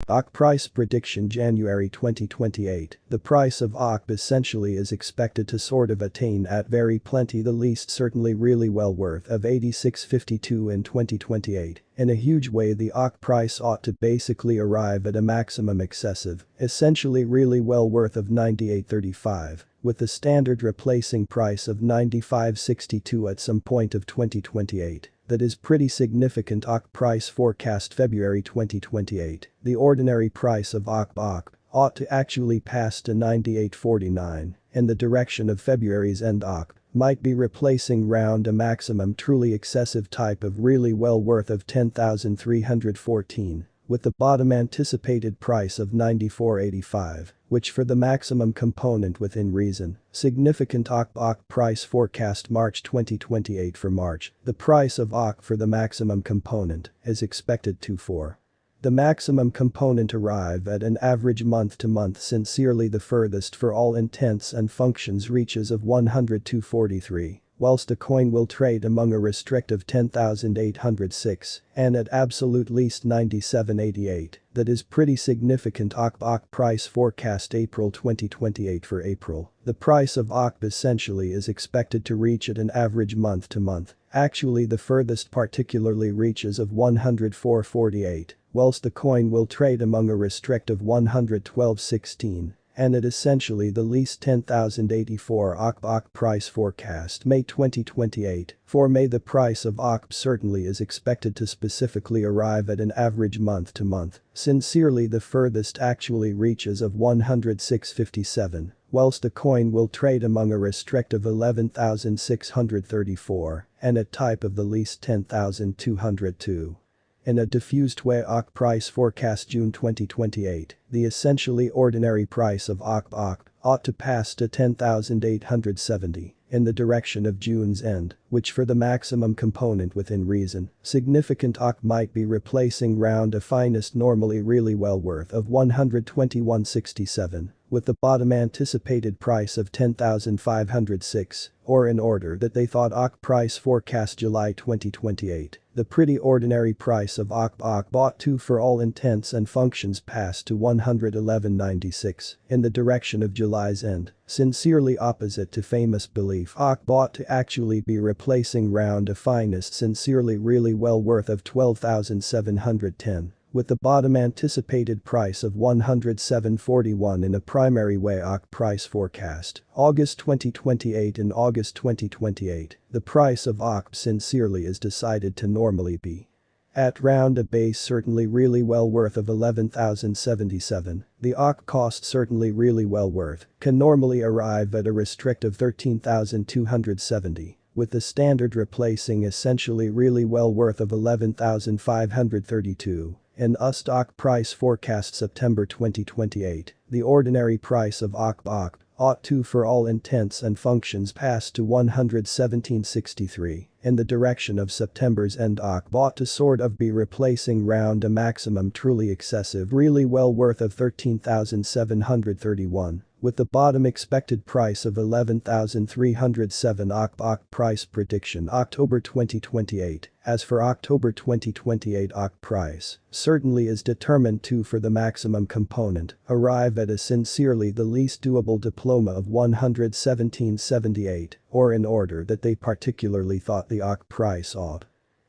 OKX price prediction January 2028. The price of OKX essentially is expected to sort of attain at very plenty the least certainly really well worth of 86.52 in 2028. In a huge way the OKX price ought to basically arrive at a maximum excessive, essentially really well worth of 98.35. With the standard replacing price of 95.62 at some point of 2028. That is pretty significant. OKX price forecast February 2028. The ordinary price of OKX ought to actually pass to 98.49 in the direction of February's end. OKX might be replacing round a maximum truly excessive type of really well worth of 10,314. With the bottom anticipated price of 94.85, which for the maximum component within reason. Significant OKX price forecast March 2028. For March, the price of OKX for the maximum component is expected to for the maximum component arrive at an average month-to-month sincerely the furthest for all intents and functions reaches of 102.43. Whilst a coin will trade among a restrictive 10,806 and at absolute least 97.88, that is pretty significant. OKX price forecast April 2028. For April, the price of OKX essentially is expected to reach at an average month-to-month, actually the furthest particularly reaches of 104.48, whilst the coin will trade among a restrictive 112.16. And at essentially the least 10,084. OKX price forecast May 2028. For May the price of OKX certainly is expected to specifically arrive at an average month-to-month, sincerely the furthest actually reaches of 106.57, whilst the coin will trade among a restrictive 11,634 and at type of the least 10,202. In a diffused way OKX price forecast June 2028, the essentially ordinary price of OKX ought to pass to 10,870 in the direction of June's end, which for the maximum component within reason. Significant OKX might be replacing round a finest normally really well worth of 121.67. With the bottom anticipated price of 10,506, or in order that they thought OKX price forecast July 2028, the pretty ordinary price of OKX bought to for all intents and functions passed to 111.96 in the direction of July's end, sincerely opposite to famous belief OKX bought to actually be replacing round a finest sincerely really well worth of 12,710. With the bottom anticipated price of 107.41 in a primary way OKX price forecast, August 2028. In August 2028, the price of OKX sincerely is decided to normally be at round a base certainly really well worth of 11,077, the OKX cost certainly really well worth, can normally arrive at a restrictive 13,270. With the standard replacing essentially really well worth of 11,532. In OKX price forecast September 2028, the ordinary price of OKX ought to for all intents and functions pass to 117.63 in the direction of September's end. OKX ought to sort of be replacing round a maximum truly excessive really well worth of 13,731. With the bottom expected price of 11,307. OKX price prediction October 2028. As for October 2028 OKX price, certainly is determined to for the maximum component, arrive at a sincerely the least doable diploma of 117.78, or in order that they particularly thought the OKX price ought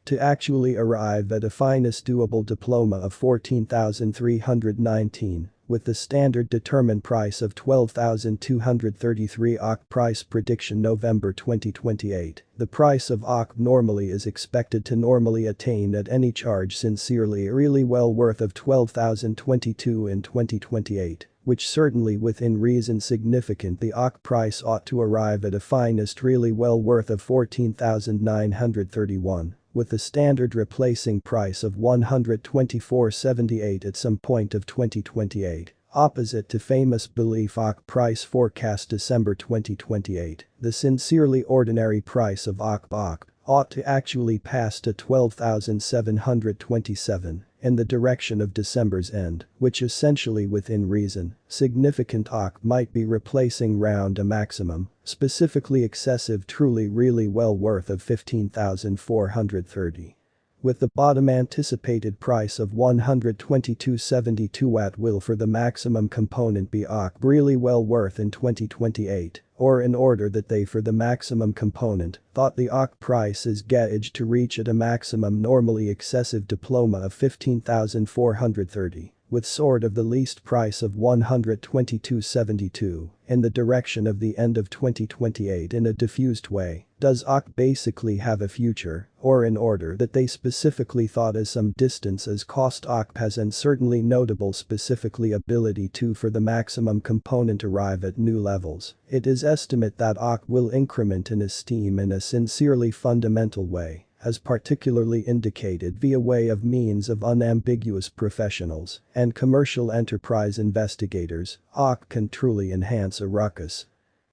to actually arrive at a finest doable diploma of 14,319. With the standard determined price of 12,233. OKX price prediction November 2028. The price of OKX normally is expected to normally attain at any charge sincerely really well worth of 12,022 in 2028, which certainly within reason significant. The OKX price ought to arrive at a finest really well worth of 14,931. With the standard replacing price of 124.78 at some point of 2028. Opposite to famous belief OKX price forecast December 2028, the sincerely ordinary price of OKX ought to actually pass to 12,727 in the direction of December's end, which essentially within reason, significant OKX might be replacing round a maximum, specifically excessive truly really well worth of 15,430. with the bottom anticipated price of 122.72 at will for the maximum component be OKX really well worth in 2028, or in order that they for the maximum component, thought the OKX price is gauged to reach at a maximum normally excessive diploma of 15,430. With sort of the least price of 122.72, in the direction of the end of 2028 in a diffused way. Does OKX basically have a future, or in order that they specifically thought as some distance as cost OKX has and certainly notable specifically ability to for the maximum component arrive at new levels. It is estimate that OKX will increment in esteem in a sincerely fundamental way, as particularly indicated via way of means of unambiguous professionals and commercial enterprise investigators, OKX can truly enhance a ruckus.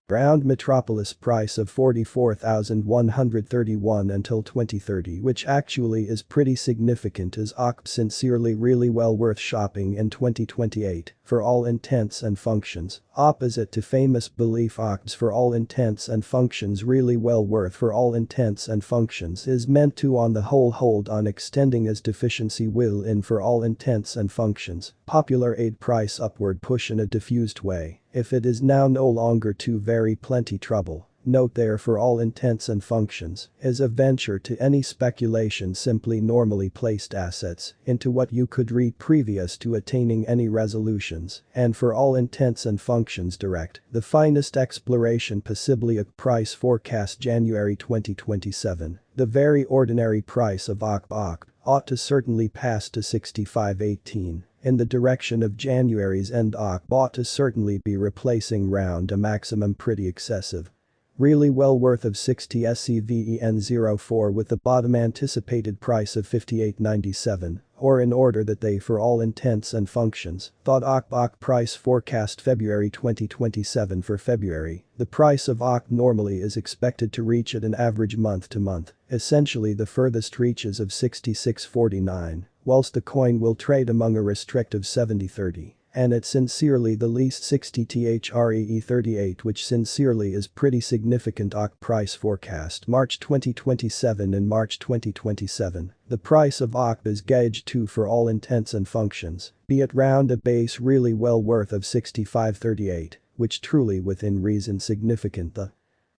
Ground metropolis price of 44,131 until 2030, which actually is pretty significant as OKX sincerely really well worth shopping in 2028 for all intents and functions. Opposite to famous belief OKX for all intents and functions really well worth for all intents and functions is meant to on the whole hold on extending as deficiency will in for all intents and functions. Popular aid price upward push in a diffused way. If it is now no longer too very plenty trouble, note there for all intents and functions is a venture to any speculation simply normally placed assets into what you could read previous to attaining any resolutions and for all intents and functions direct. The finest exploration possibly a price forecast January 2027. The very ordinary price of OKX ought to certainly pass to 65.18. In the direction of January's end OKX ought to certainly be replacing round a maximum pretty excessive. Really well worth of 60 SCVEN04 with the bottom anticipated price of 58.97, or in order that they for all intents and functions, thought OKX price forecast February 2027 for February. The price of OKX normally is expected to reach at an average month to month, essentially the furthest reaches of 66.49, whilst the coin will trade among a restrictive 70.30. And at sincerely the least 60 THREE38 which sincerely is pretty significant OKX price forecast March 2027 and March 2027. The price of OKX is gauged to for all intents and functions, be it round a base really well worth of 65.38, which truly within reason significant the